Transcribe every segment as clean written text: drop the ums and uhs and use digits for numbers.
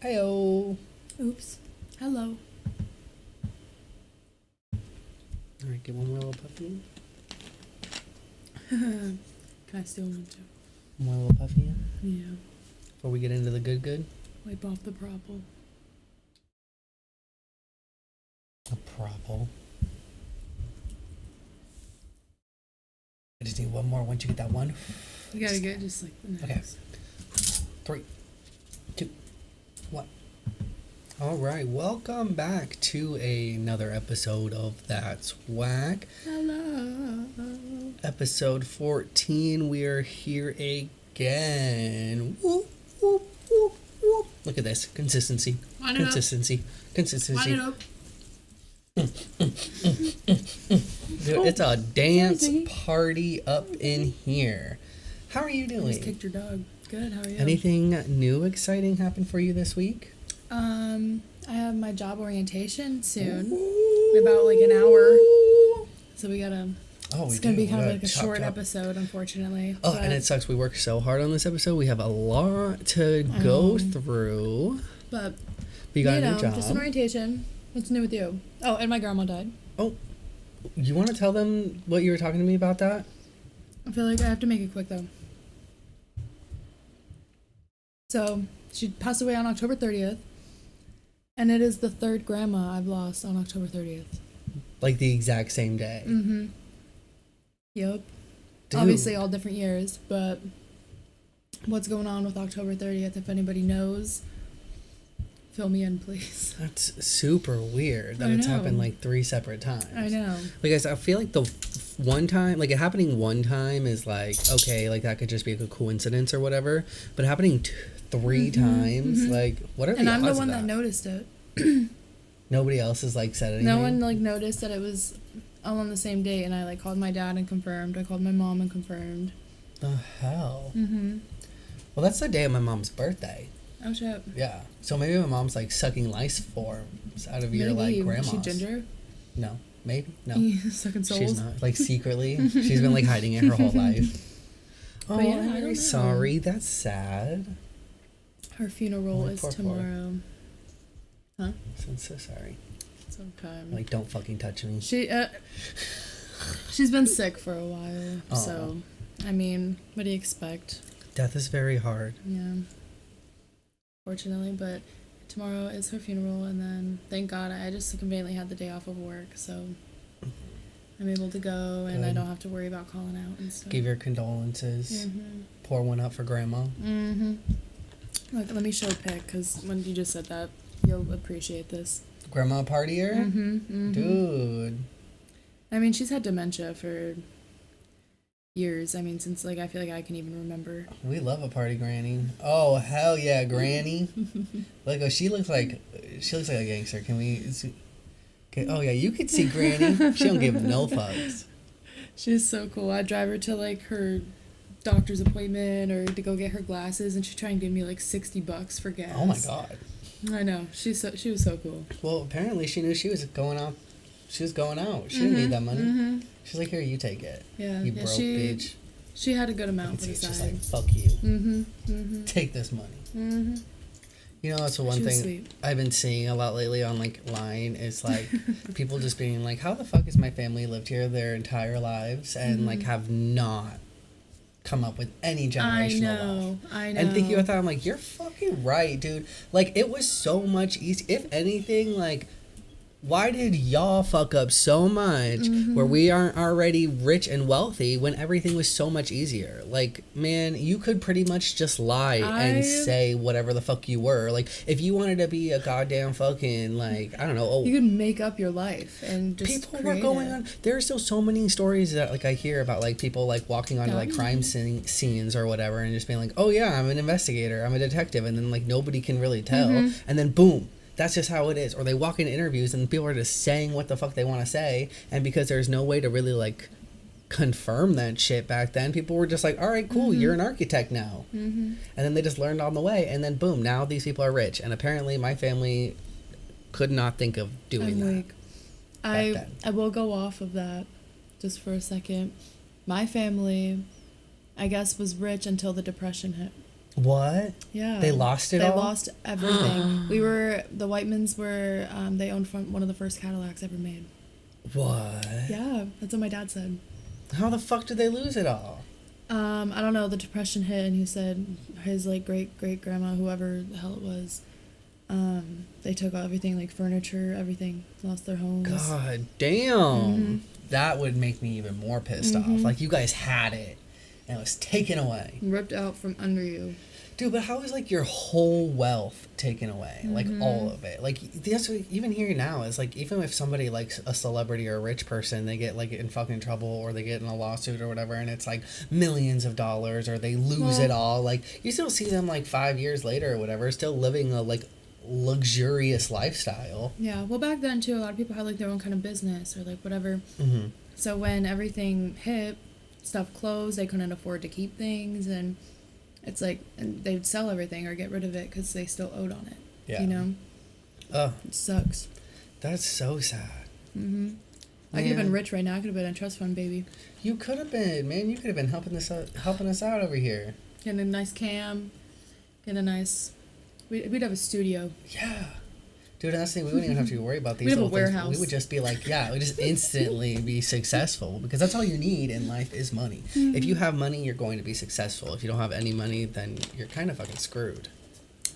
Heyo. Oops. Hello. All right, get one more little puffy. Can I steal one too? One more little puffy Yeah. before we get into the good. Wipe off the propple. A propple. I just need one more. Once you get that one. You gotta get just like the Okay. next. 3, 2, 1. All right, welcome back to another episode of That's Whack. Hello. Episode 14. We are here again. Whoop, whoop, whoop, whoop. Look at this consistency. Wind it up. Consistency. Consistency. Wind it up. Dude, it's a dance Sorry. party up in here. How are you I doing? just kicked your dog. Good. How are you? Anything new exciting happen for you this week? I have my job orientation soon. In about like an hour. So we gotta. It's gonna be kind of like a short episode, unfortunately. Oh, but, and it sucks. We worked so hard on this episode. We have a lot to go through. But you got a new job. Just an orientation. What's new with you? Oh, and my grandma died. Oh, you want to tell them what you were talking to me about that? I feel like I have to make it quick though. So she passed away on October 30th, and it is the third grandma I've lost on October 30th. Like the exact same day. Mm-hmm. Yep. Dude. Obviously all different years, but what's going on with October 30th? If anybody knows, fill me in, please. That's super weird that I it's know. happened like 3 separate times. I know. Like I feel like the one time, like it happening one time is like, okay, like that could just be like a coincidence or whatever. But happening 3 times, like what are the And odds I'm the of one that? that noticed it. Nobody else has like said anything? No one like noticed that it was all on the same day, and I like called my dad and confirmed. I called my mom and confirmed. The hell? Mm-hmm. Well, that's the day of my mom's birthday. Oh shit. Yeah. So maybe my mom's like sucking lice forms out of your like grandma's. Is she ginger? No. Maybe? No. Sucking souls. She's not. Like secretly. She's been like hiding it her whole life. Oh, But yeah, I I'm don't very know. sorry. That's sad. Her funeral Oh, is poor. tomorrow. Huh? I'm so sorry. It's okay. Like, don't fucking touch me. She's been sick for a while, Aw. so I mean, what do you expect? Death is very hard. Yeah. Fortunately, but tomorrow is her funeral, and then thank God I just conveniently had the day off of work, so I'm able to go, and I Good. don't have to worry about calling out and stuff. Give your condolences. Mm-hmm. Pour one out for grandma. Mm-hmm. Look, let me show a pic, because when you just said that, you'll appreciate this. Grandma partier? Mm-hmm. Mm-hmm. Dude. I mean, she's had dementia for years. I mean, since, like, I feel like I can even remember. We love a party granny. Oh, hell yeah, granny. Like, oh, she looks like a gangster. Can we... Oh, yeah, you could see granny. She don't give no fucks. She's so cool. I drive her to, like, her doctor's appointment or to go get her glasses, and she tried and give me, like, $60 for gas. Oh, my God. I know. She was so cool. Well, apparently she knew she was going out. She was going out. She didn't need that money. Mm-hmm. She's like, here, you take it. Yeah. You broke bitch. She had a good amount And put she's aside. just like, fuck you. Mm-hmm. Mm-hmm. Take this money. Mm-hmm. You know, that's the one She was thing sweet. I've been seeing a lot lately on, like, line is, like, people just being like, how the fuck has my family lived here their entire lives and, like, have not come up with any generational wealth? I know. And thinking about that, I'm like, you're fucking right, dude. Like, it was so much easier. If anything, like, why did y'all fuck up so much where we aren't already rich and wealthy when everything was so much easier? Like, man, you could pretty much just lie and say whatever the fuck you were. Like, if you wanted to be a goddamn fucking, like, I don't know. You could make up your life and just People were going on. There are still so many stories that, like, I hear about, like, people, like, walking onto, like, crime scenes or whatever and just being like, oh, yeah, I'm an investigator, I'm a detective, and then, like, nobody can really tell. And then, boom. That's just how it is. Or they walk into interviews and people are just saying what the fuck they want to say. And because there's no way to really, like, confirm that shit back then, people were just like, all right, cool, you're an architect now. And then they just learned on the way. And then, boom, now these people are rich. And apparently my family could not think of doing that. I will go off of that just for a second. My family, I guess, was rich until the Depression hit. What? Yeah. They lost it They all? lost everything. The Whitemans were, they owned one of the first Cadillacs ever made. What? Yeah, that's what my dad said. How the fuck did they lose it all? I don't know, the Depression hit, and he said his, like, great-great-grandma, whoever the hell it was, they took everything, like, furniture, everything, lost their homes. God damn. That would make me even more pissed off. Like, you guys had it, and it was taken away. Ripped out from under you. Dude, but how is, like, your whole wealth taken away? Like, all of it. Like, that's what, even here now, is, like, even if somebody, like, a celebrity or a rich person, they get, like, in fucking trouble, or they get in a lawsuit or whatever, and it's, like, millions of dollars, or they lose it all. Like, you still see them, like, 5 years later or whatever, still living a, like, luxurious lifestyle. Yeah, well, back then, too, a lot of people had, like, their own kind of business, or, like, whatever. So when everything hit, stuff closed, they couldn't afford to keep things, and it's like, and they'd sell everything or get rid of it because they still owed on it. Yeah. You know? It sucks. That's so sad. I could have been rich right now. I could have been a trust fund baby. You could have been, man. You could have been helping us out over here. Getting a nice cam. Getting a nice... We'd have a studio. Yeah. Dude, that's the thing. We wouldn't even have to worry about these little things. warehouse. We would just be like, yeah, we just instantly be successful, because that's all you need in life is money. If you have money, you're going to be successful. If you don't have any money, then you're kind of fucking screwed.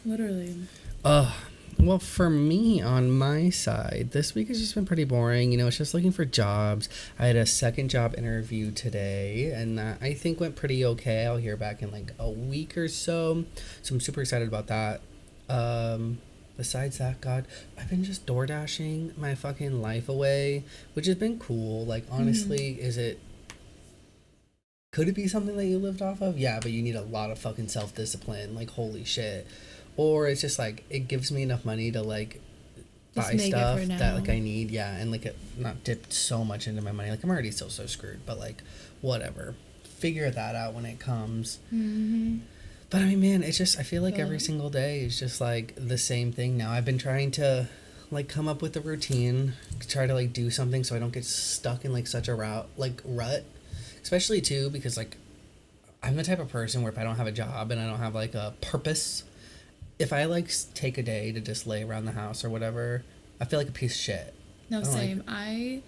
Literally. Well, for me, on my side, this week has just been pretty boring. You know, it's just looking for jobs. I had a second job interview today, and that I think went pretty okay. I'll hear back in like a week or so. So I'm super excited about that. Besides that, God, I've been just door dashing my fucking life away, which has been cool. Like, honestly, could it be something that you lived off of? Yeah, but you need a lot of fucking self-discipline. Like, holy shit. Or it's just like, it gives me enough money to like buy stuff that like I need. Yeah, and like not dip so much into my money. Like, I'm already so screwed, but like, whatever. Figure that out when it comes. But I mean, man, it's just, I feel like every single day is just like the same thing now. I've been trying to like come up with a routine, try to like do something so I don't get stuck in like such a rut. Especially too, because like I'm the type of person where if I don't have a job and I don't have like a purpose, if I like take a day to just lay around the house or whatever, I feel like a piece of shit. No, same. I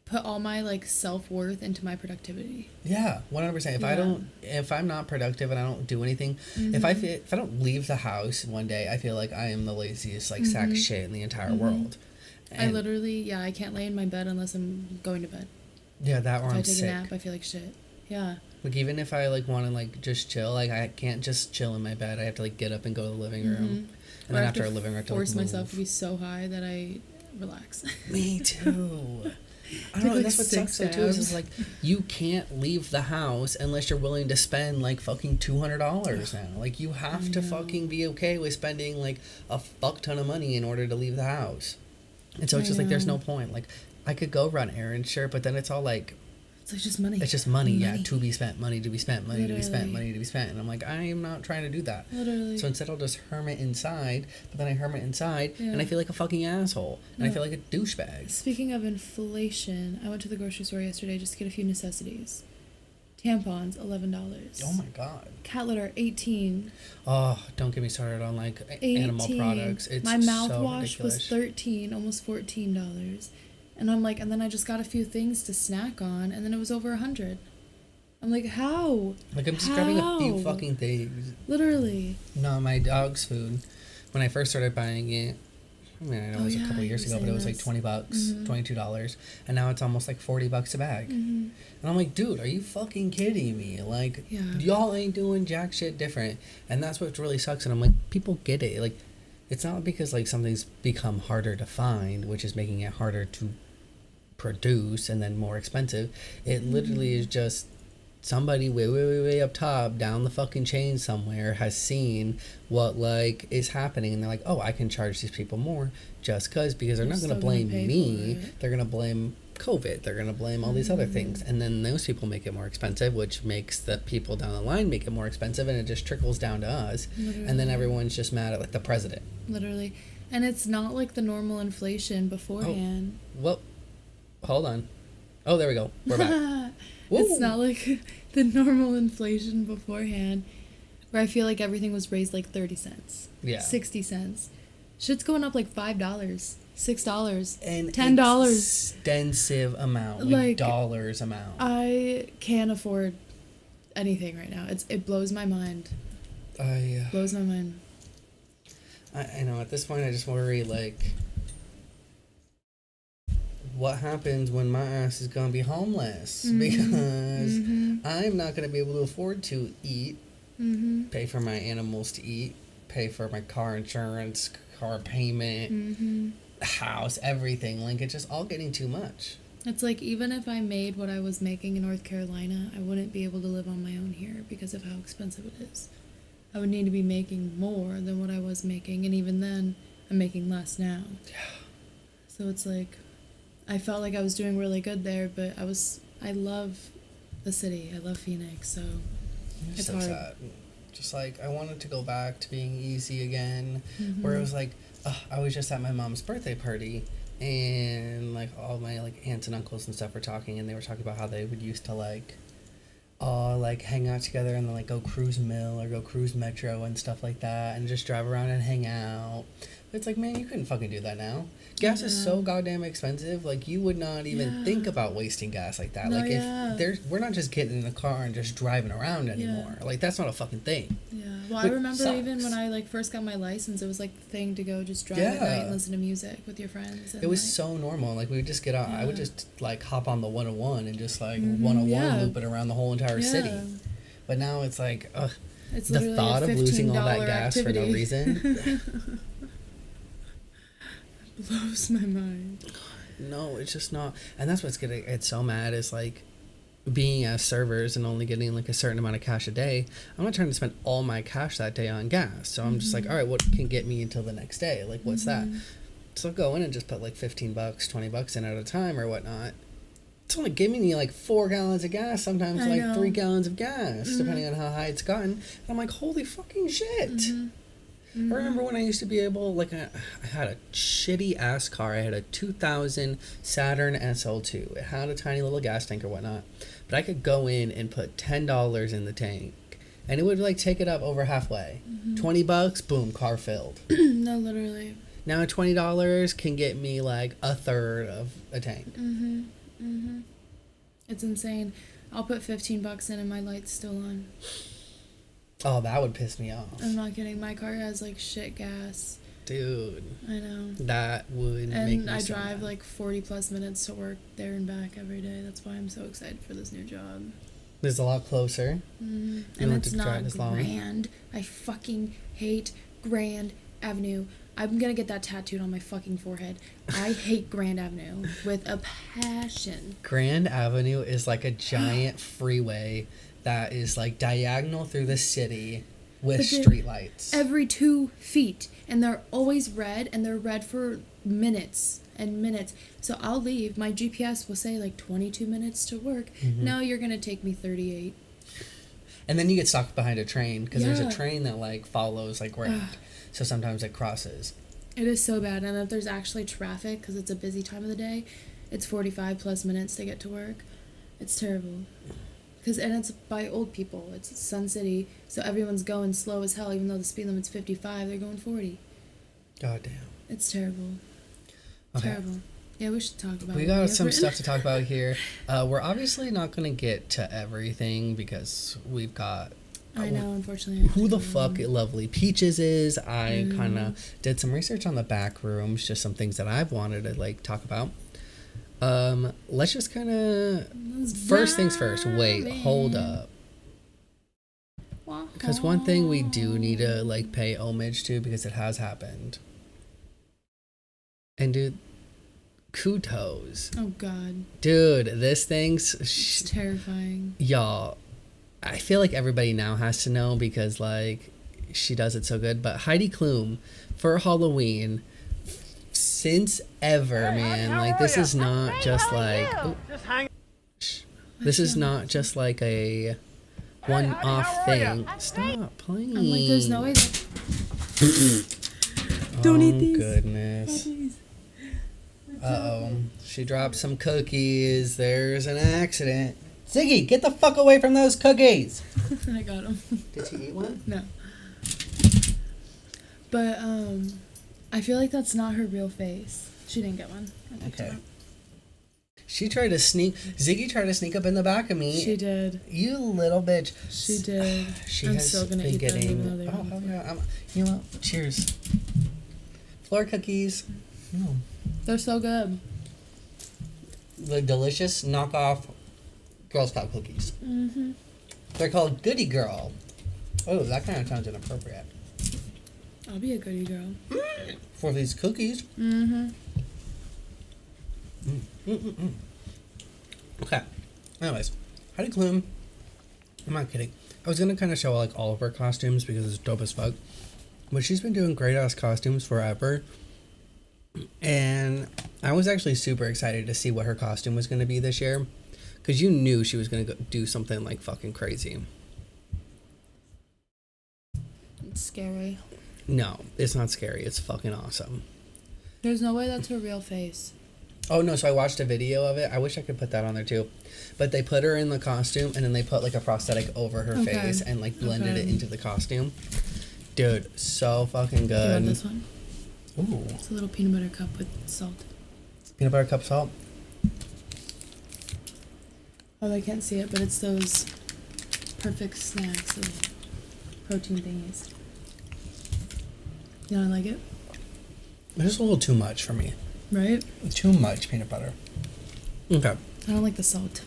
put all my like self-worth into my productivity. Yeah, 100%. If I'm not productive and I don't do anything, if I don't leave the house one day, I feel like I am the laziest like sack of shit in the entire world. And I literally, I can't lay in my bed unless I'm going to bed. Yeah, that or I'm sick. If I take a nap, I feel like shit. Yeah. Like, even if I like want to like just chill, like I can't just chill in my bed. I have to like get up and go to the living room, and then after a living room, I have to force myself to be so high that I relax. Me too. I don't know, and that's what sucks though too, is like, you can't leave the house unless you're willing to spend like fucking $200 now. Like, you have to fucking be okay with spending like a fuck ton of money in order to leave the house. And so it's just like, there's no point. Like, I could go run errands, sure, but then it's all like, it's just money. It's just money, yeah, to be spent, money to be spent, money to be spent, money to be spent. And I'm like, I am not trying to do that. Literally. So instead I'll just hermit inside, but then I hermit inside, and I feel like a fucking asshole. And I feel like a douchebag. Speaking of inflation, I went to the grocery store yesterday just to get a few necessities. Tampons, $11. Oh my God. Cat litter, $18. Oh, don't get me started on like 18. Animal products. It's my mouthwash so was $13, almost $14. And I'm like, and then I just got a few things to snack on, and then it was over $100. I'm like, how? Like, I'm just grabbing a few fucking things. Literally. No, my dog's food, when I first started buying it, I mean, I know it was a couple years ago, but it was like $20, $22, and now it's almost like $40 a bag. And I'm like, dude, are you fucking kidding me? Like, y'all ain't doing jack shit different. And that's what really sucks. And I'm like, people get it. Like, it's not because like something's become harder to find, which is making it harder to produce and then more expensive. It literally is just somebody way up top down the fucking chain somewhere has seen what like is happening, and they're like, oh, I can charge these people more just because they're not going to blame me, they're going to blame COVID, they're going to blame all these other things, and then those people make it more expensive, which makes the people down the line make it more expensive, and it just trickles down to us. And then everyone's just mad at like the president. Literally. And it's not like the normal inflation beforehand. Well, hold on. Oh, there we go. We're back. It's not like the normal inflation beforehand. where I feel like everything was raised like 30 cents. Yeah. 60 cents. Shit's going up like $5, $6, An $10. extensive amount, like dollars amount. I can't afford anything right now. It blows my mind. Blows my mind. I know, at this point I just worry, like, what happens when my ass is gonna be homeless? Because I'm not gonna be able to afford to eat, pay for my animals to eat, pay for my car insurance, car payment, house, everything. Like, it's just all getting too much. It's like, even if I made what I was making in North Carolina, I wouldn't be able to live on my own here because of how expensive it is. I would need to be making more than what I was making, and even then, I'm making less now. Yeah. So it's like, I felt like I was doing really good there, but I love the city. I love Phoenix, so it's so hard. Sad. Just like, I wanted to go back to being easy again, where it was like, I was just at my mom's birthday party, and like all my like aunts and uncles and stuff were talking, and they were talking about how they would used to like hang out together and then like go cruise mill or go cruise metro and stuff like that, and just drive around and hang out. But it's like, man, you couldn't fucking do that now. Gas is so goddamn expensive. Like, you would not even think about wasting gas like that. No, if we're not just getting in the car and just driving around anymore. Like, that's not a fucking thing. Yeah. Well, I remember even when I like first got my license, it was like the thing to go just drive at night and listen to music with your friends. And, it was so normal. Like, we would just get out. I would just like hop on the 101 and just like 101 loop it around the whole entire city. But now it's like, it's the thought of losing all that gas for no reason. Blows my mind. No, it's just not. And that's what's getting it so mad is like being as servers and only getting like a certain amount of cash a day. I'm not trying to spend all my cash that day on gas. So I'm just like, all right, what can get me until the next day? Like, what's that? So I'll go in and just put like $15, $20 in at a time or whatnot. It's only giving me like 4 gallons of gas, sometimes like 3 gallons of gas, depending on how high it's gotten. And I'm like, holy fucking shit. I remember when I used to be able, like, I had a shitty ass car. I had a 2000 Saturn SL2. It had a tiny little gas tank or whatnot, but I could go in and put $10 in the tank, and it would like take it up over halfway. $20, boom, car filled. No, literally. Now $20 can get me like a third of a tank. It's insane. I'll put $15 in and my light's still on. Oh, that would piss me off. I'm not kidding. My car has like shit gas. Dude. I know. That would make me And I so drive mad. like 40 plus minutes to work there and back every day. That's why I'm so excited for this new job. It's a lot closer. And it's not Grand. I fucking hate Grand Avenue. I'm gonna get that tattooed on my fucking forehead. I hate Grand Avenue with a passion. Grand Avenue is like a giant freeway that is like diagonal through the city with streetlights. Every 2 feet. And they're always red, and they're red for minutes and minutes. So I'll leave. My GPS will say like 22 minutes to work. No, you're going to take me 38. And then you get stuck behind a train because there's a train that like follows like Grand. So sometimes it crosses. It is so bad. And if there's actually traffic, because it's a busy time of the day, it's 45 plus minutes to get to work. It's terrible. And it's by old people. It's Sun City, so everyone's going slow as hell. Even though the speed limit's 55, they're going 40. God damn. It's terrible. Okay. Terrible. Yeah, we should talk about it. We got some stuff to talk about here. We're obviously not going to get to everything because we've got... I know, unfortunately. Who the fuck Lovely Peaches is. I kind of did some research on the Backrooms, just some things that I've wanted to like talk about. Let's just kind of... First things first. Wait, hold up. Because one thing we do need to, like, pay homage to, because it has happened. And, dude, kudos. Oh, God. Dude, this thing's... It's terrifying. Y'all, I feel like everybody now has to know because, like, she does it so good. But Heidi Klum, for Halloween... Since ever, man, like, this is not just like... This is not just like a one-off thing. Stop playing. I'm like, there's no way that... Don't eat these. Goodness. Uh-oh. She dropped some cookies. There's an accident. Ziggy, get the fuck away from those cookies. I got him. Did she eat one? No. But I feel like that's not her real face. She didn't get one. Okay. Ziggy tried to sneak up in the back of me. She did. You little bitch. She did. I'm still gonna eat them even though they're you know what? Cheers. Floor cookies. Mm. They're so good. The delicious knockoff Girl Scout cookies. Mm-hmm. They're called Goody Girl. Oh, that kind of sounds inappropriate. I'll be a goody girl. For these cookies. Mm-hmm. Okay. Anyways, Heidi Klum. I'm not kidding. I was gonna kind of show like all of her costumes because it's dope as fuck. But she's been doing great ass costumes forever. And I was actually super excited to see what her costume was gonna be this year. Because you knew she was gonna do something like fucking crazy. It's scary. No, it's not scary. It's fucking awesome. There's no way that's her real face. Oh, no, so I watched a video of it. I wish I could put that on there, too. But they put her in the costume, and then they put, like, a prosthetic over her face and, like, blended it into the costume. Dude, so fucking good. You want this one? Ooh. It's a little peanut butter cup with salt. Peanut butter cup salt? Oh, they can't see it, but it's those perfect snacks of protein thingies. You don't like it? It's just a little too much for me. Right? Too much peanut butter. Okay. I don't like the salt.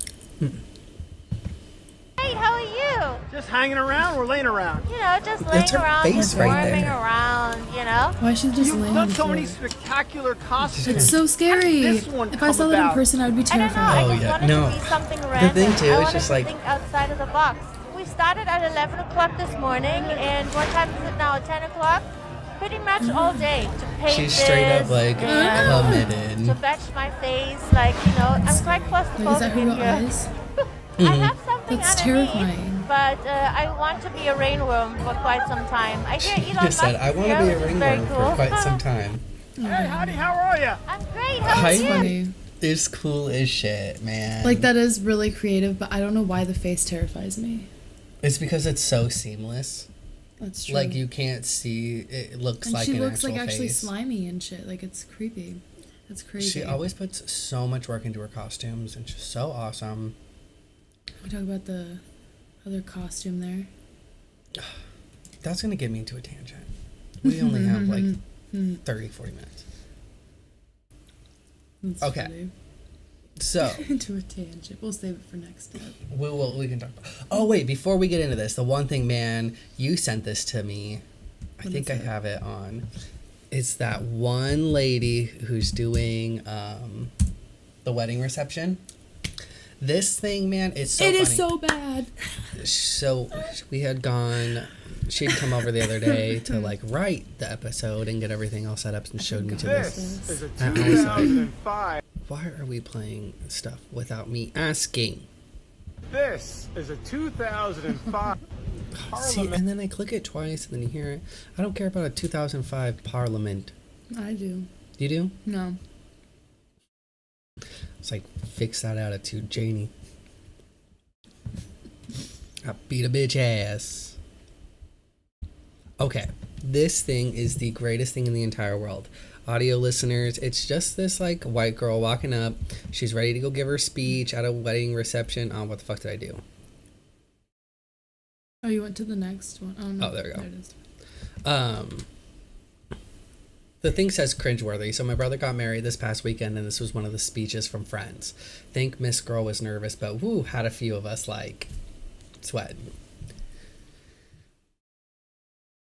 Hey, how are you? Just hanging around or laying around? You know, just That's laying her around, face just right warming there. around, you know? Why should just You've lay on done the so floor? many spectacular costumes. It's so scary. This one If I saw that in about? person, I would be I don't know, terrified. I Oh, just yeah. wanted No. to be something random. thing, too, I is wanted just to like- think outside of the box. We started at 11 o'clock this morning, and what time is it now? 10 o'clock? Pretty much all day to paint She's straight up, this like, and committed. to fetch my face, like, you know, I'm quite Wait, is that claustrophobic her in real here. eyes? I have something That's underneath, terrifying. but I want to be a rainworm for quite some time. I hear Elon Just said, Musk I is want to here, be a which is very ringworm cool. for quite some time. Hey, howdy, how are you? I'm great. How are Heidi you? Funny. is cool as shit, man. Like, that is really creative, but I don't know why the face terrifies me. It's because it's so seamless. That's true. Like, you can't see, it looks and like she an looks actual like actually face. slimy and shit. Like, it's creepy. That's crazy. She always puts so much work into her costumes, and she's so awesome. We talk about the other costume there. That's going to get me into a tangent. We only have, like, 30, 40 minutes. That's Okay. funny. So, Into a tangent. We'll save it for next step. we can talk about... Oh, wait, before we get into this, the one thing, man, you sent this to me. I think I have it on. It's that one lady who's doing the wedding reception. This thing, man, it's so funny. It is so bad. So we had gone. She'd come over the other day to like write the episode and get everything all set up and showed me to this. This is a I was like, 2005. why are we playing stuff without me asking? This is a 2005 See, Parliament. and then I click it twice and then you hear it. I don't care about a 2005 Parliament. I do. You do? No. It's like, fix that attitude, Janie. I beat a bitch ass. Okay, this thing is the greatest thing in the entire world. Audio listeners, it's just this like white girl walking up. She's ready to go give her speech at a wedding reception. Oh, what the fuck did I do? Oh, you went to the next one. Oh, no. Oh, there we go. There it is. The thing says cringeworthy. So my brother got married this past weekend, and this was one of the speeches from Friends. Think Miss Girl was nervous, but woo, had a few of us like sweating.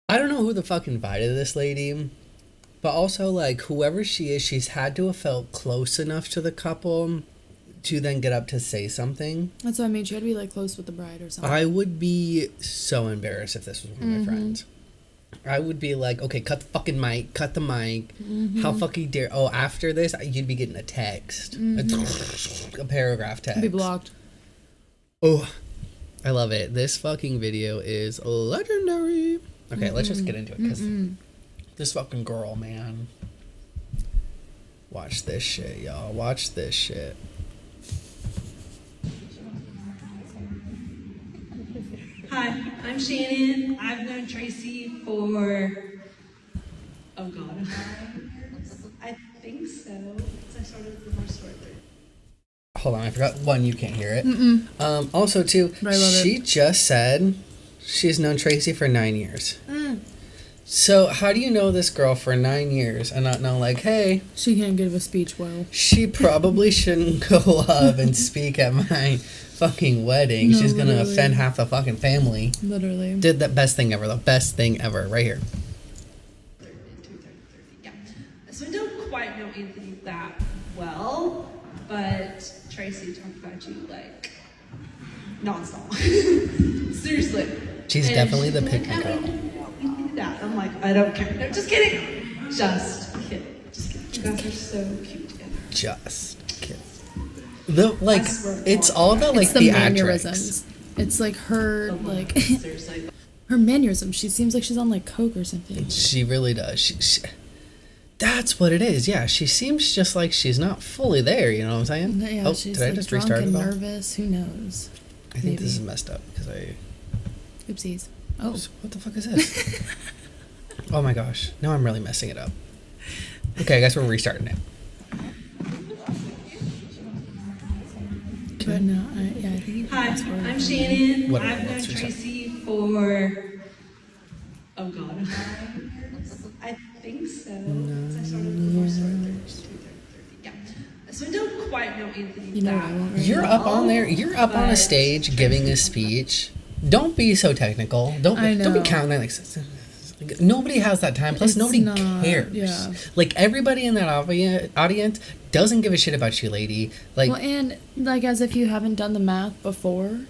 I don't know who the fuck invited this lady, but also like whoever she is, she's had to have felt close enough to the couple to then get up to say something. That's what I mean. She had to be like close with the bride or something. I would be so embarrassed if this was one of my friends. I would be like, okay, cut the fucking mic, cut the mic. How fucking dare... Oh, after this, you'd be getting a text. A paragraph text. Be blocked. Oh, I love it. This fucking video is legendary. Okay, let's just get into it, because this fucking girl, man. Watch this shit, y'all. Watch this shit. I'm Shannon. I've known Tracy for, oh God, I think so. Since I started the horse store. Hold on, I forgot. One, you can't hear it. Also, two, But I love she just said she's known Tracy for 9 years. So how do you know this girl for 9 years and not know, like, hey, She can't give a speech well. she probably shouldn't go up and speak at my fucking wedding. No, She's gonna literally. offend half the fucking family. Literally. Did the best thing ever, right here. Yeah. So I don't quite know Anthony that well, but Tracy talked about you like nonstop. Seriously. She's And definitely the she's pick me like, girl. You do that. I'm like, I don't care. No, just kidding. Just kidding. Just kidding. You guys are so cute together. Just kidding. The like, I swear to it's God. all about like It's the the mannerisms. actress. It's like her, like, Seriously. her mannerisms. She seems like she's on, like, coke or something. She really does. She, that's what it is. Yeah, she seems just like she's not fully there. You know what I'm saying? Yeah, Oh, she's, did I like, just drunk restart and it all? nervous. Who knows? I think Maybe. this is messed up because I. Oopsies. Oh. What the fuck is this? Oh my gosh! Now I'm really messing it up. Okay, I guess we're restarting it. But no, yeah, I think you Hi, can fast forward. I'm Shannon. Whatever, I've known let's restart. Tracy for, oh God, I think so. Since I started the horse store. Yeah. So I don't quite know Anthony You know what that I want right You're now? up on there. You're up on a But stage giving a speech. Don't be so technical. Don't I be know. counting that. Like, nobody has that time. Plus, It's nobody not, cares. yeah. Like everybody in that audience doesn't give a shit about you, lady. Like, Well, and, like, as if you haven't done the math before.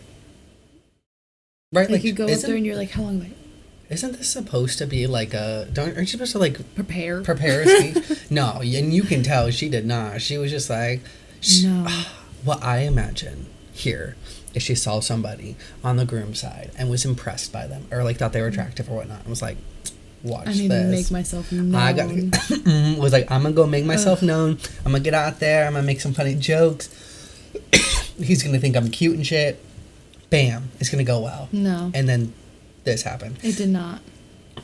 right? Like, you go up isn't, there and you're like, how long? Like, isn't this supposed to be like a? Aren't you supposed to like prepare. prepare a speech? No, and you can tell she did not. She was just like, No. What I imagine here is she saw somebody on the groom side and was impressed by them, or like thought they were attractive or whatnot, and was like, watch I need this. to make myself known. I got was like, I'm gonna go make myself known. I'm gonna get out there. I'm gonna make some funny jokes. He's gonna think I'm cute and shit. Bam, it's gonna go well. No, And then this happened. it did not.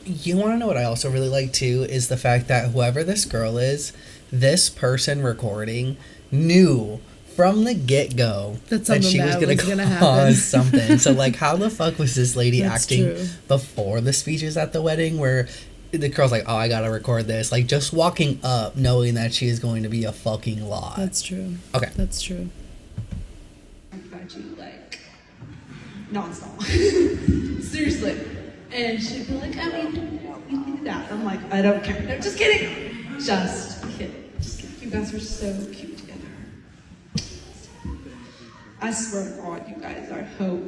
You want to know what I also really like too is the fact that whoever this girl is, this person recording knew from the get-go That that she something was bad gonna was gonna happen. cause something. So like, how the fuck was this lady That's acting true. before the speeches at the wedding where the girl's like, oh, I gotta record this, like just walking up knowing that she is going to be a fucking lot. That's true. Okay. That's true. about you like nonstop. Seriously. And she'd be like, I mean, you do that. I'm like, I don't care. No, just kidding. Just kidding. Just kidding. You guys are so cute together. I swear to God, you guys, I hope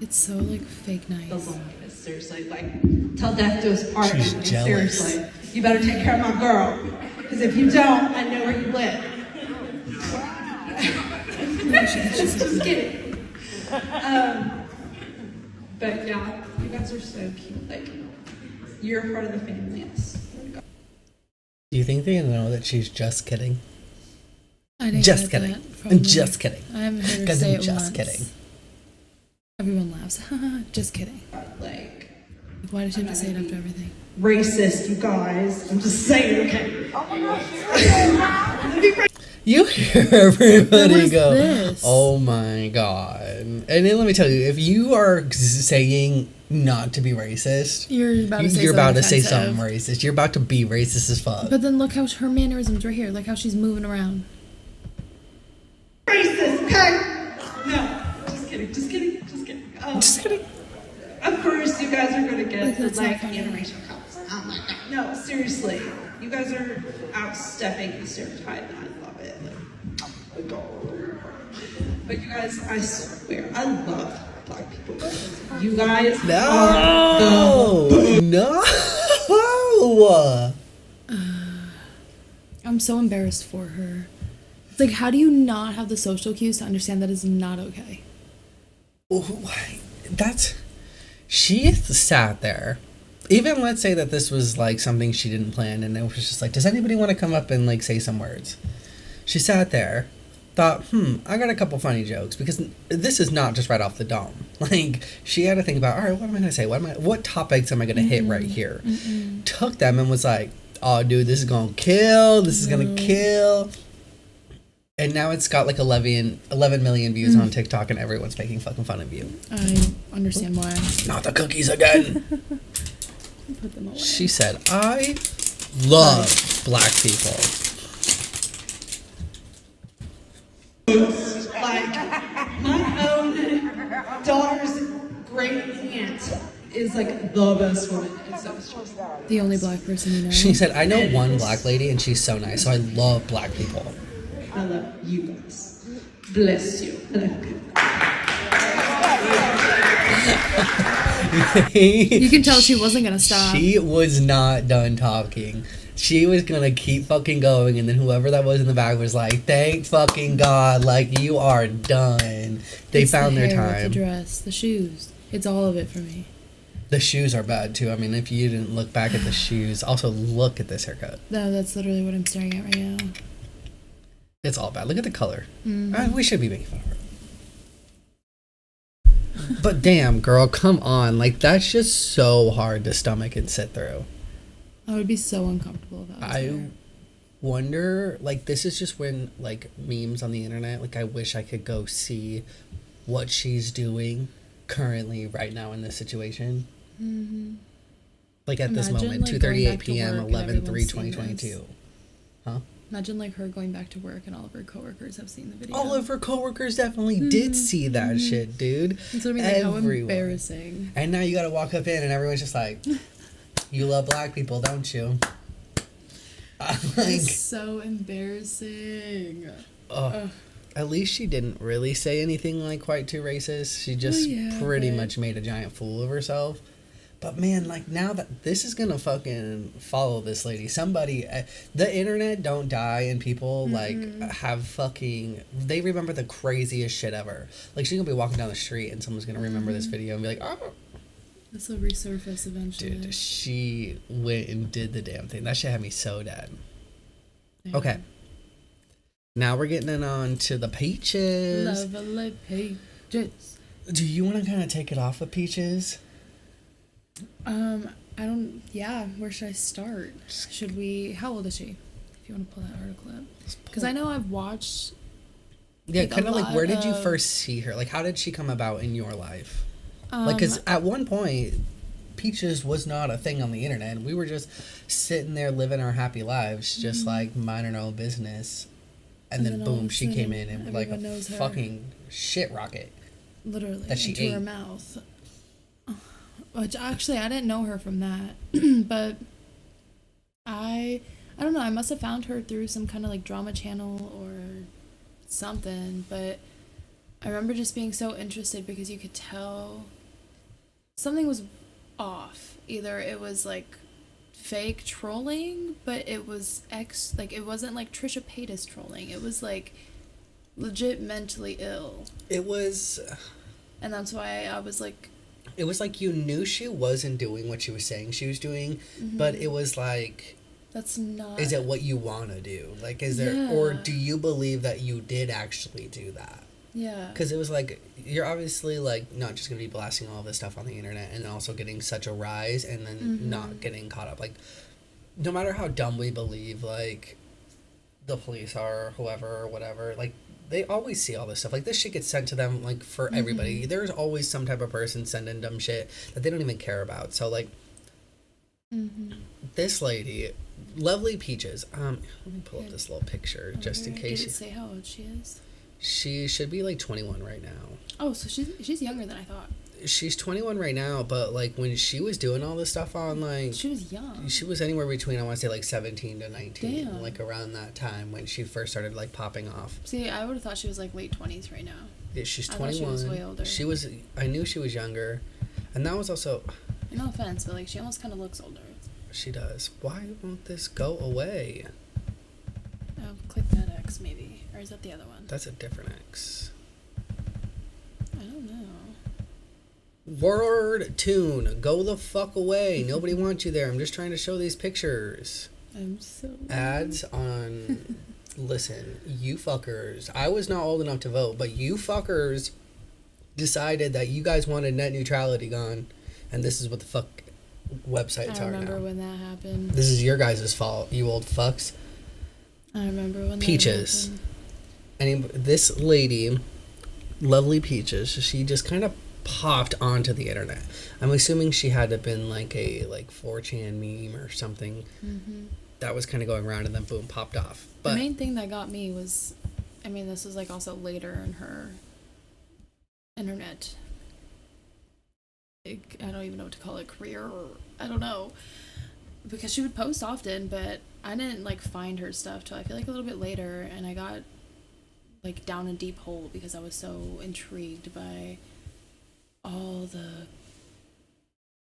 It's so like fake the nice. longest. Seriously, like, till death do us part. She's I mean, jealous. Seriously. You better take care of my girl. Because if you don't, I know where you live. Just kidding. But yeah, you guys are so cute. Like, you're part of the family. I swear to God. Do you think they know that she's just kidding? I didn't Just get kidding. that from I'm her. just kidding. I haven't heard her Guys, say I'm it just once. kidding. Everyone laughs. Just kidding. Like, Why did you have to say it after everything? racist, you guys. I'm just saying, okay? You hear everybody What is go, this? oh my god. And then let me tell you, if you are saying not to be racist, You're about to say you're about to say something something offensive. racist. You're about to be racist as fuck. But then look how her mannerisms right here. Like how she's moving around. Racist, okay? No, just kidding, just kidding, just kidding. Just kidding. Of course, you guys are gonna get the That's like not funny. interracial couples. Oh my god. No, seriously, you guys are outstepping the stereotype, and I love it. But you guys, I swear, I love black people. You guys No! No! I'm so embarrassed for her. It's like, how do you not have the social cues to understand that is not okay? Why? That's. She sat there. Even let's say that this was like something she didn't plan and it was just like, does anybody want to come up and like say some words? She sat there, thought, I got a couple funny jokes, because this is not just right off the dome. Like, she had to think about, all right, what am I going to say? What topics am I going to hit right here? Took them and was like, oh, dude, this is going to kill. This is going to kill. And now it's got like 11 million views on TikTok, and everyone's making fucking fun of you. I understand why. Not the cookies again. Put them away. She said, I love black people. Like, my own daughter's great aunt is like the best woman. And so she's The only black person you know. She said, I know one black lady, and she's so nice, so I love black people. I love you guys. Bless you. You can tell she wasn't gonna stop. She was not done talking. She was gonna keep fucking going, and then whoever that was in the back was like, thank fucking God, like, you are done. They It's found the their hair, time. The dress, the shoes. It's all of it for me. The shoes are bad too. I mean, if you didn't look back at the shoes, also look at this haircut. No, that's literally what I'm staring at right now. It's all bad. Look at the color. We should be making fun of her. But damn, girl, come on. Like, that's just so hard to stomach and sit through. I would be so uncomfortable if I was I there. wonder, like, this is just when, like, memes on the internet, like, I wish I could go see what she's doing currently right now in this situation. Like, at this Imagine, moment, like, going 2:38 back to p.m., work and 11/3/2022. everyone's seeing Huh? Imagine like her going back to work and all of her coworkers have seen the video. All of her coworkers definitely did see that shit, dude. That's what I mean, like, how Everyone. embarrassing. And now you gotta walk up in and everyone's just like, you love black people, don't you? Like, It's so embarrassing. ugh. At least she didn't really say anything like quite too racist. She just yeah, pretty but- much made a giant fool of herself. But man, like, now that this is gonna fucking follow this lady, somebody, the internet don't die, and people like have fucking, they remember the craziest shit ever. Like, she's gonna be walking down the street and someone's gonna remember this video and be like, oh, This will resurface eventually. dude, she went and did the damn thing. That shit had me so dead. Okay. Now we're getting in on to the peaches. Lovely pages. Do you want to kind of take it off of peaches? I don't. Yeah, where should I start? Should we? How old is she? If you want to pull that article up, because I know I've watched. Yeah, Like, a kind of like, lot where did you of- first see her? Like, how did she come about in your life? Like, because at one point, Peaches was not a thing on the internet. We were just sitting there living our happy lives, just like minding our own business. And then then all of boom, a she came sudden, in and like a everyone knows her. fucking shit rocket. Literally that she into her ate. mouth. Which actually I didn't know her from that, but I don't know. I must have found her through some kind of like drama channel or something. But I remember just being so interested because you could tell something was off. Either it was like fake trolling, but it was like it wasn't like Trisha Paytas trolling. It was like legit mentally ill. It was And that's why I was like, you knew she wasn't doing what she was saying she was doing, but it was like, that's not. is it what you want to do? Like, is there, or Yeah. do you believe that you did actually do that? Yeah. Because it was like, you're obviously like not just going to be blasting all this stuff on the internet and then also getting such a rise and then not getting caught up. Like, no matter how dumb we believe, like, the police are or whoever or whatever, like, they always see all this stuff. Like, this shit gets sent to them, like, for everybody. There's always some type of person sending dumb shit that they don't even care about. So, like, this lady, lovely Peaches. Let me pull up this little picture just in case. Did it say how old she is? She should be, like, 21 right now. Oh, so she's younger than I thought. She's 21 right now, but, like, when she was doing all this stuff on, like, She was young. she was anywhere between, I want to say, like, 17 to 19. Damn. Like, around that time when she first started, like, popping off. See, I would have thought she was like late 20s right now. Yeah, she's I 21. thought she was way older. I knew she was younger. And that was also, No offense, but like she almost kind of looks older. she does. Why won't this go away? Oh, click that X maybe, or is that the other one? That's a different X. I don't know. Word tune, go the fuck away. Nobody wants you there. I'm just trying to show these pictures. I'm so. Ads on listen, you fuckers, I was not old enough to vote, but you fuckers decided that you guys wanted net neutrality gone, and this is what the fuck websites I are remember now. when that happened. This is your guys' fault, you old fucks. I remember when Peaches. that happened. This lady, lovely Peaches, she just kind of popped onto the internet. I'm assuming she had to have been like a 4chan meme or something that was kind of going around, and then boom, popped off. But The main thing that got me was, I mean, this was like also later in her internet, I don't even know what to call it, career, or I don't know, because she would post often, but I didn't like find her stuff till I feel like a little bit later, and I got like down a deep hole because I was so intrigued by all the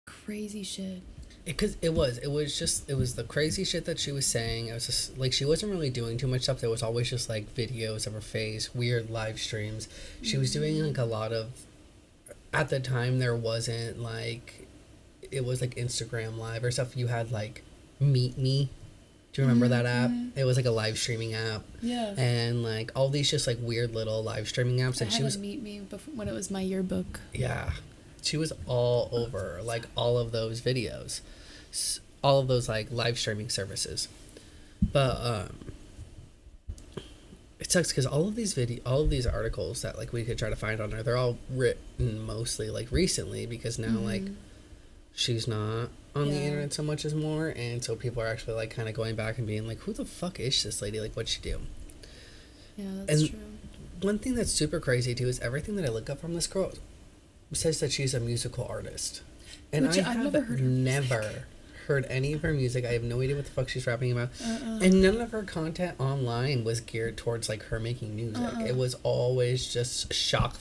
crazy shit. because it was the crazy shit that she was saying. It was just like she wasn't really doing too much stuff. There was always just like videos of her face, weird live streams. She was doing like a lot of, at the time there wasn't like, it was like Instagram live or stuff. You had like Meet Me. Do you remember that app? It was like a live streaming app. Yeah. And like all these just like weird little live streaming apps. I And had she was, to meet me before, when it was my yearbook. yeah, she was all over like all of those videos, all of those like live streaming services. But it sucks because all of these articles that like we could try to find on her, they're all written mostly like recently, because now like she's not on the Yeah. internet so much as more, and so people are actually like kind of going back and being like, who the fuck is this lady, like what'd she do? Yeah, that's And true. one thing that's super crazy too is everything that I look up from this girl says that she's a musical artist, and Which I I've have never heard her never heard any of her music. I have no idea what the fuck she's rapping about, and none of her content online was geared towards like her making music. It was always just shock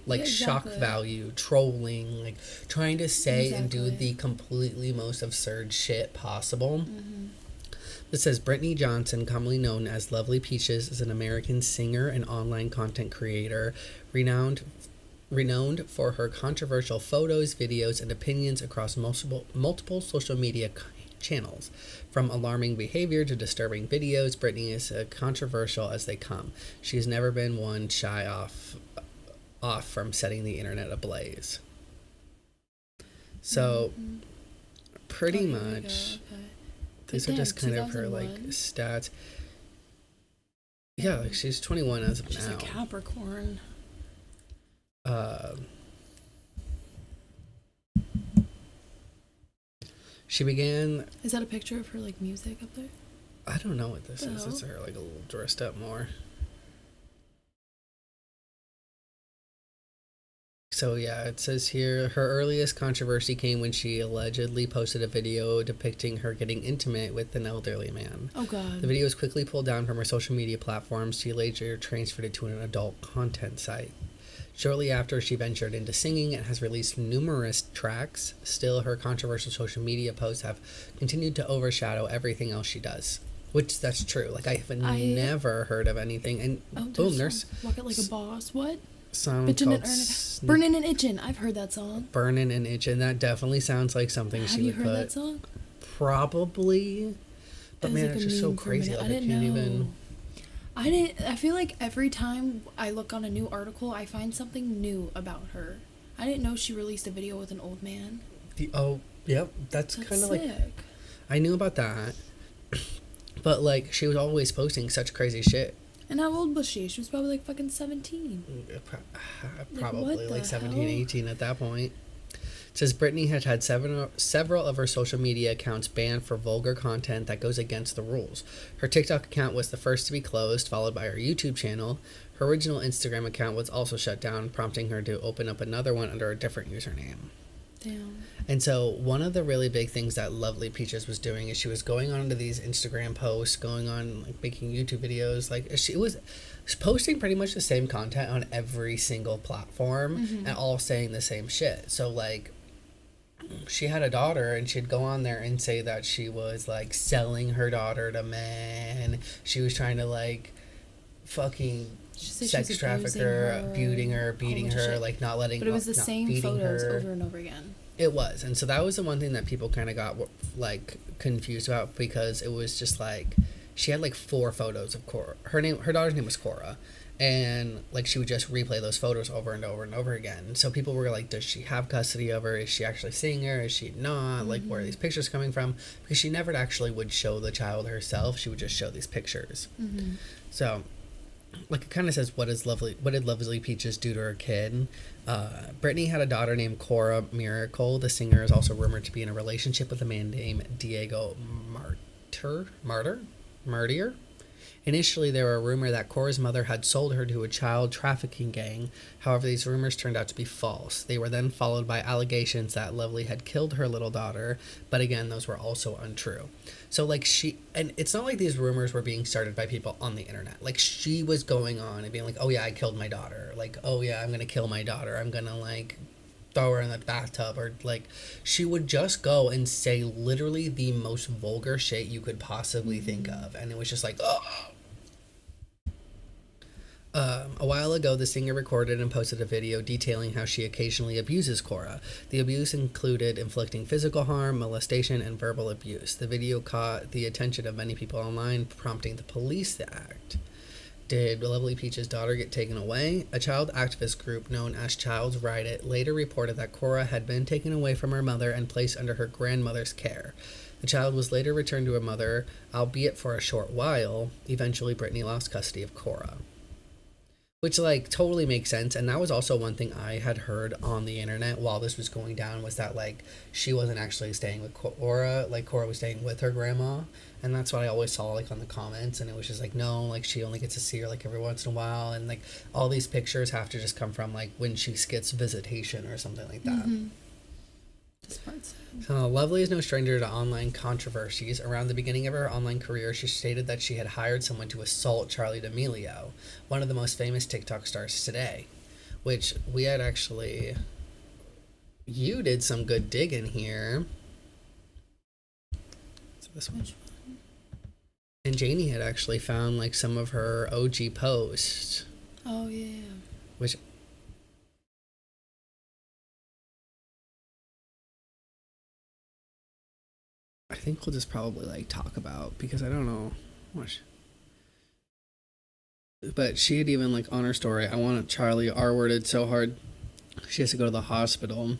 exactly. value, trolling, like trying to say and do Exactly. the completely most absurd shit possible. It says Brittany Johnson, commonly known as Lovely Peaches, is an American singer and online content creator, renowned for her controversial photos, videos, and opinions across multiple social media channels. From alarming behavior to disturbing videos, Brittany is controversial as they come. She has never been one shy off from setting the internet ablaze. So, pretty Oh, here we much, go, okay. these But are just damn, kind of her like 2001? stats. Yeah, like she's 21 as of She's now. a Capricorn. She began. Is that a picture of her like music up there? I don't know what this The is. It's hell? her like a little dressed up more. So yeah, it says here her earliest controversy came when she allegedly posted a video depicting her getting intimate with an elderly man. Oh god. The video was quickly pulled down from her social media platforms. She later transferred it to an adult content site. Shortly after, she ventured into singing and has released numerous tracks. Still, her controversial social media posts have continued to overshadow everything else she does. Which, that's true. Like, I have never heard of anything. And boom, there's Walk It Like a Boss. What? song Bitchin' called and Earnin'. Burnin' and Itchin'. I've heard that song. Burnin' and Itchin'. That definitely sounds like something Have she you would heard put. that song? Probably. But It was man, like it's a just so meme for a crazy. minute. Like, I I didn't can't know. even... I feel like every time I look on a new article, I find something new about her. I didn't know she released a video with an old man. Yep. That's That's kind of like... sick. I knew about that. But, like, she was always posting such crazy shit. And how old was she? She was probably like fucking 17. Probably what the like 17, hell? 18 at that point. It says Brittany had several of her social media accounts banned for vulgar content that goes against the rules. Her TikTok account was the first to be closed, followed by her YouTube channel. Her original Instagram account was also shut down, prompting her to open up another one under a different username. Damn. And so one of the really big things that Lovely Peaches was doing is she was going on to these Instagram posts, going on like making YouTube videos. Like she was posting pretty much the same content on every single platform and all saying the same shit. So like she had a daughter and she'd go on there and say that she was like selling her daughter to men. She was trying to like fucking She said she sex was traffic abusing her, her, beating her, all beating bunch of her, shit. like not letting But it was the not same feeding photos her. over and over again. It was, and so that was the one thing that people kind of got like confused about, because it was just like she had like 4 photos of Cora. Her daughter's name was Cora, and like she would just replay those photos over and over and over again. So people were like, does she have custody of her? Is she actually seeing her? Is she not? Like, where are these pictures coming from? Because she never actually would show the child herself. She would just show these pictures. So, like, it kind of says, what did Lovely Peaches do to her kid? Brittany had a daughter named Cora Miracle. The singer is also rumored to be in a relationship with a man named Diego Martyr. Initially, there were a rumor that Cora's mother had sold her to a child trafficking gang. However, these rumors turned out to be false. They were then followed by allegations that Lovely had killed her little daughter, but again, those were also untrue. So, like, and it's not like these rumors were being started by people on the internet. Like, she was going on and being like, oh yeah, I killed my daughter. Like, oh yeah, I'm gonna kill my daughter. I'm gonna, like, throw her in the bathtub. Or, like, she would just go and say literally the most vulgar shit you could possibly think of. And it was just like, oh. A while ago, the singer recorded and posted a video detailing how she occasionally abuses Cora. The abuse included inflicting physical harm, molestation, and verbal abuse. The video caught the attention of many people online, prompting the police to act. Did Lovely Peach's daughter get taken away? A child activist group known as Child's Right It later reported that Cora had been taken away from her mother and placed under her grandmother's care. The child was later returned to her mother, albeit for a short while. Eventually, Brittany lost custody of Cora. Which, like, totally makes sense. And that was also one thing I had heard on the internet while this was going down, was that, like, she wasn't actually staying with Cora. Like, Cora was staying with her grandma. And that's what I always saw, like, on the comments. And it was just like, no, like, she only gets to see her, like, every once in a while. And, like, all these pictures have to just come from, like, when she gets visitation or something like that. This part's sad. So, Lovely is no stranger to online controversies. Around the beginning of her online career, she stated that she had hired someone to assault Charli D'Amelio, one of the most famous TikTok stars today. Which we had actually... You did some good digging here. So this one. Which one? And Janie had actually found, like, some of her OG posts. Oh, yeah. Which... I think we'll just probably, like, talk about, because I don't know much. But she had even, like, on her story, I want Charli R-worded so hard she has to go to the hospital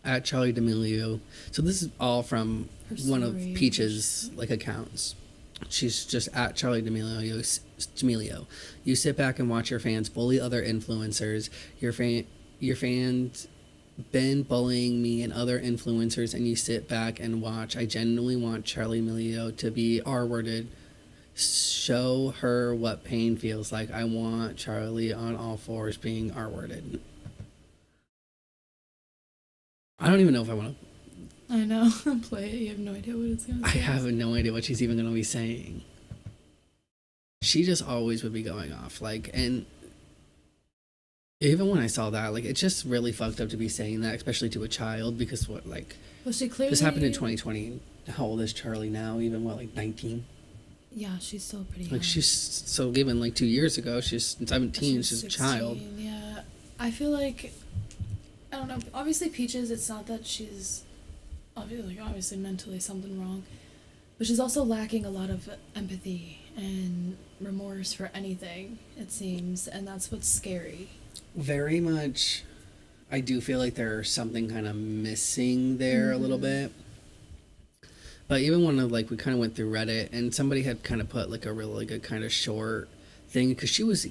at Charli D'Amelio. So this is all from one of Peach's, like, accounts. She's just at Charli D'Amelio. You sit back and watch your fans bully other influencers. Your fans been bullying me and other influencers, and you sit back and watch. I genuinely want Charli D'Amelio to be R-worded. Show her what pain feels like. I want Charli on all fours being R-worded. I don't even know if I want to... I know. Play it. You have no idea what it's going to I say. have no idea what she's even going to be saying. She just always would be going off. Like, and... even when I saw that, like, it's just really fucked up to be saying that, especially to a child, because what, like... Well, she clearly... This happened in 2020. How old is Charli now? Even, what, like, 19? Yeah, she's still pretty young. Like, she's... So, even, like, 2 years ago, she's 17. She's a child. Yeah. I feel like... I don't know. Obviously, Peaches, it's not that she's... Obviously mentally something wrong. But she's also lacking a lot of empathy and remorse for anything, it seems. And that's what's scary. Very much, I do feel like there's something kind of missing there a little bit. But even when, like, we kind of went through Reddit, and somebody had kind of put, like, a really good kind of short thing, because she was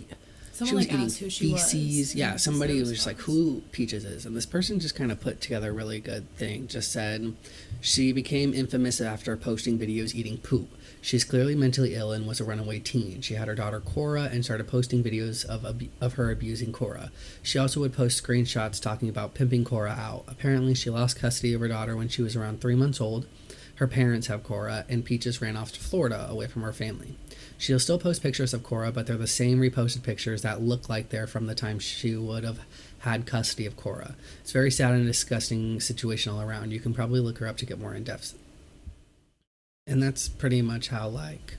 Someone, like, eating asked who she feces. was. Yeah, somebody was just like, who Peaches is. And this person just kind of put together a really good thing. Just said, she became infamous after posting videos eating poop. She's clearly mentally ill and was a runaway teen. She had her daughter Cora and started posting videos of her abusing Cora. She also would post screenshots talking about pimping Cora out. Apparently, she lost custody of her daughter when she was around 3 months old. Her parents have Cora, and Peaches ran off to Florida away from her family. She'll still post pictures of Cora, but they're the same reposted pictures that look like they're from the time she would have had custody of Cora. It's very sad and disgusting situation all around. You can probably look her up to get more in-depth. And that's pretty much how, like,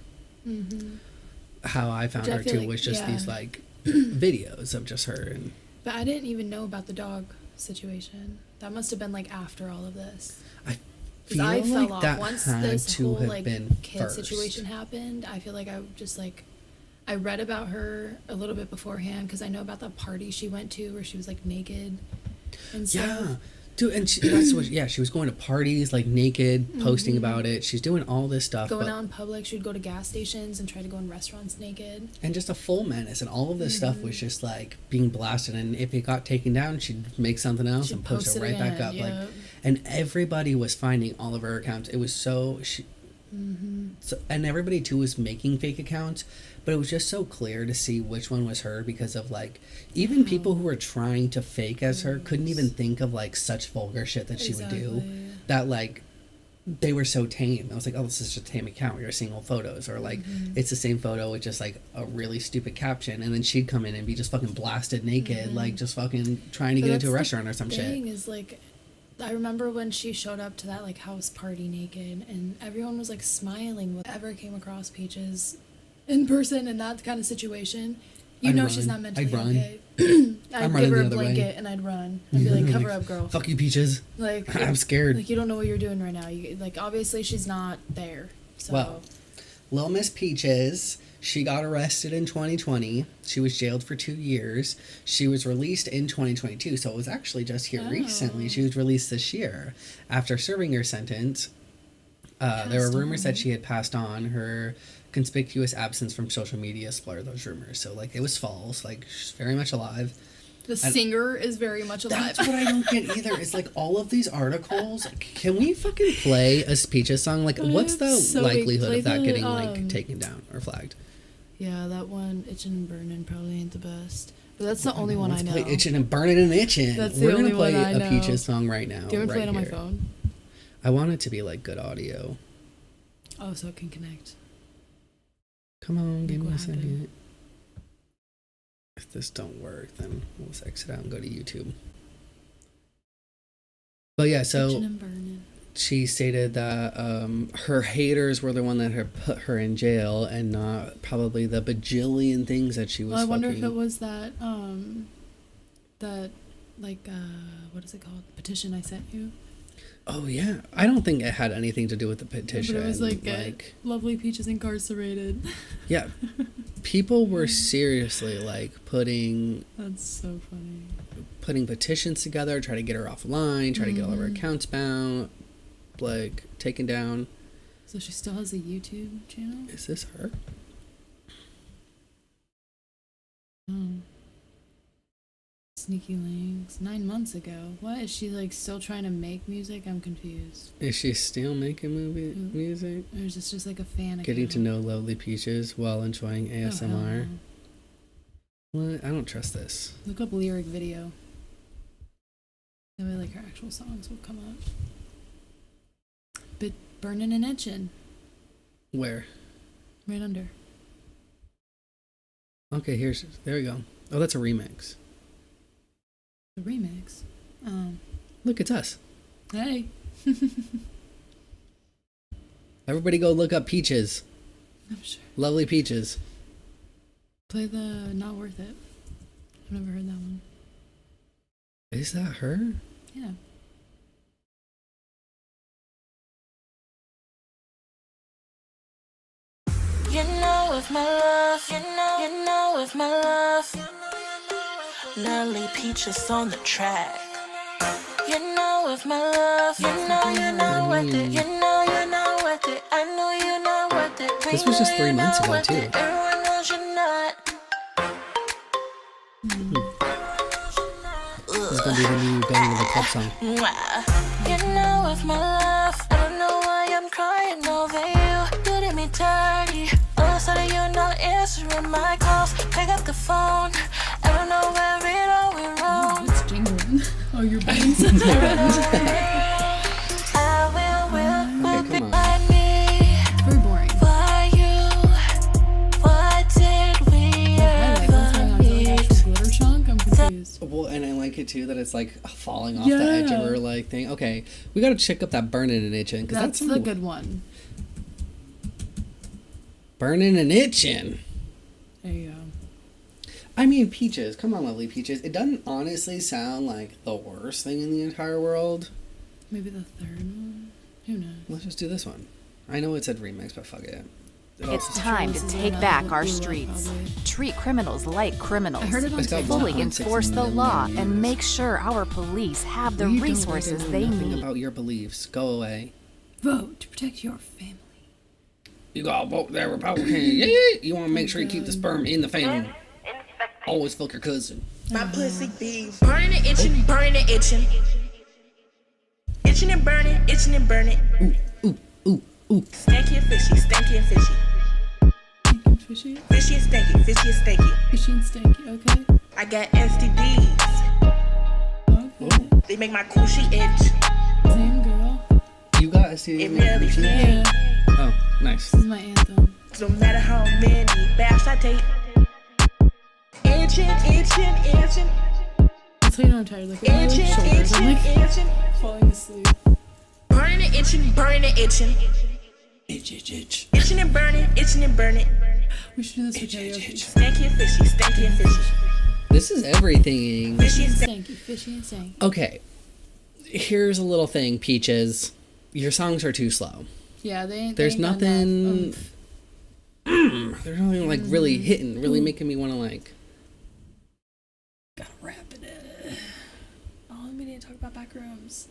how I found her too, was just these, like, videos of just her. And But I didn't even know about the dog situation. That must have been, like, after all of this. Because I fell like off that once had this to whole have like been kid first. situation happened. I feel like I just like I read about her a little bit beforehand because I know about the party she went to where she was like naked and stuff. Yeah. Dude, and that's what, yeah, she was going to parties, like, naked, posting about it. She's doing all this stuff. Going out in public, she would go to gas stations and try to go in restaurants naked. And just a full menace. And all of this stuff was just, like, being blasted. And if it got taken down, she'd make something else and post it right back up. Yep. Like, and everybody was finding all of her accounts. It was so... So, and everybody, too, was making fake accounts. But it was just so clear to see which one was her because of, like, even people who were trying to fake as her couldn't even think of, like, such vulgar shit that she would do. That, like, they were so tame. I was like, oh, this is just a tame account. You're seeing old photos. Or, like, it's the same photo with just, like, a really stupid caption. And then she'd come in and be just fucking blasted naked. Like, just fucking trying to get into a restaurant or some shit. The thing is, like... I remember when she showed up to that, like, house party naked, and everyone was, like, smiling. Whatever came across Peaches in person in that kind of situation, you know she's not mentally okay. I'd give her a blanket and I'd run. I'd be like, cover up, girl. Fuck you, Peaches. Like, I'm scared. Like, you don't know what you're doing right now. You, like, obviously she's not there. So. Well, Little Miss Peaches, she got arrested in 2020. She was jailed for 2 years. She was released in 2022, so it was actually just here recently. She was released this year after serving her sentence. There were rumors that she had passed on. Her conspicuous absence from social media slurred those rumors. So, like, it was false. Like, she's very much alive. The singer is very much alive. That's what I don't get either. It's like all of these articles. Can we fucking play a Peaches song? Like, what's the likelihood of that getting, like, taken down or flagged? Yeah, that one, Itchin' and Burnin', probably ain't the best. But that's the only one I know. Play Itchin' and Burnin' and Itchin'. That's the only one I know. We're going to play a Peaches song right now. Do you want to play it on here. my phone? I want it to be, like, good audio. Oh, so it can connect. Come on, give me a second. If this don't work, then we'll just exit out and go to YouTube. But yeah, so she stated that her haters were the one that had put her in jail and not probably the bajillion things that she was I wonder if it was that, like, what is it called? Petition I sent you. Oh, yeah. I don't think it had anything to do with the petition. But it was like Lovely Peaches incarcerated. Yeah. People were seriously, like, putting... That's so funny. Putting petitions together, try to get her offline, try to get all of her accounts bound, like, taken down. So she still has a YouTube channel? Is this her? Oh. Sneaky Links. 9 months ago. What? Is she, like, still trying to make music? I'm confused. Is she still making music? Or is this just, like, a fan Getting account? to know Lovely Peaches while enjoying ASMR. What? I don't trust this. Look up lyric video. That way, like, her actual songs will come up. But Burnin' and Itchin'. Where? Right under. Okay, there we go. Oh, that's a remix. The remix. Look, it's us. Hey. Everybody go look up Peaches. I'm sure. Lovely Peaches. Play the Not Worth It. I've never heard that one. Is that her? Yeah. You know with my love, you know with my love. Lovely Peaches on the track. You know with my love, you know with it. You know with it. I know you're not worth it. This was just 3 months ago, too. Everyone knows you're not. This is gonna be the new Going to the Club song. You know with my love, I don't know why I'm crying over you. You did me dirty. All of a sudden you're not answering my calls. Pick up the phone. I don't know where it all went wrong. It's jingling. Oh, your bangs. I will Okay, come on. by me. It's very boring. Why you? Why did we ever meet? Glitter chunk? I'm confused. Well, and I like it too that it's like falling off the edge of her like thing. Okay, we gotta check up that Burnin' and Itchin'. That's the good one. Burnin' and Itchin'. There you go. I mean, Peaches. Come on, Lovely Peaches. It doesn't honestly sound like the worst thing in the entire world. Maybe the third one. Who knows? Let's just do this one. I know it said remix, but fuck it. It's time to take back our streets. Treat criminals like criminals. I heard it on It's got TikTok. Fully 1.6 enforce the million law views. and make sure our police have the We don't resources know they nothing need. about your beliefs. Go away. Vote to protect your family. You gotta vote that Republican. Yeah. You wanna make sure you keep the sperm in the family. Always fuck your cousin. My pussy be burning and itching, burning and itching. Itching and burning, itching and burning. Ooh. Stanky and fishy, stanky and fishy. Fishy? Fishy and stanky, fishy and stanky. Fishy and stanky, okay. I got STDs. Okay. They make my coochie itch. Same girl. You got a CD? It really stinks. Yeah. Oh, nice. This is my anthem. No matter how many baths I take. Itching, itching, itching. That's how you know I'm tired. Like, my Itching, shoulders. I'm itching, like itching. falling asleep. Burning and itching, burning and itching. Itch. Itching and burning, itching and burning. We should do this for karaoke. Stanky and fishy, stanky and fishy. This is everything. Fishy and stanky. Stanky, fishy and stanky. Okay. Here's a little thing, Peaches. Your songs are too slow. Yeah, There's ain't got nothing. enough There's nothing like really hitting, really making me want to like. Gotta wrap it. Oh, we need to talk about Backrooms.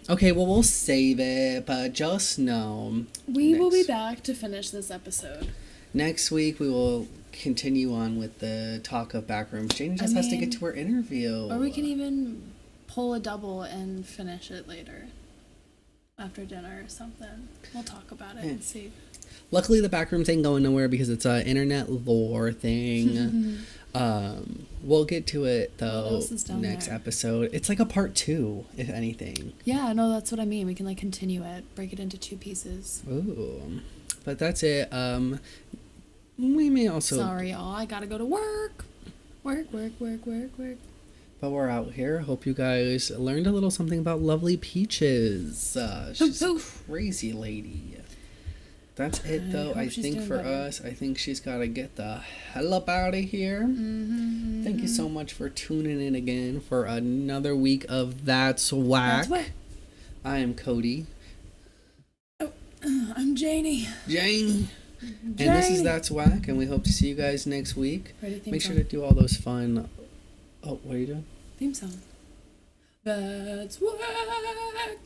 Okay, well we'll save it, but just know We will be back to finish this episode. next week we will continue on with the talk of Backrooms. Janie just has to get to her interview. Or we can even pull a double and finish it later. After dinner or something. We'll talk about it and see. Luckily, the Backrooms ain't going nowhere because it's an internet lore thing. We'll get to it though else is down next there? episode. It's like a part 2, if anything. Yeah, no, that's what I mean. We can like continue it, break it into 2 pieces. Ooh, but that's it. We may also. Sorry, y'all. I gotta go to work. Work. But we're out here. Hope you guys learned a little something about lovely Peaches. She's a crazy lady. That's it, though. I hope she's think doing for better. us, I think she's got to get the hell up out of here. Thank you so much for tuning in again for another week of That's Whack. That's whack. I am Cody. I'm Janie. Jane. And this is That's Whack, and we hope to see you guys next week. Ready, theme Make sure song. to do all those fun... Oh, what are you doing? Theme song. That's whack.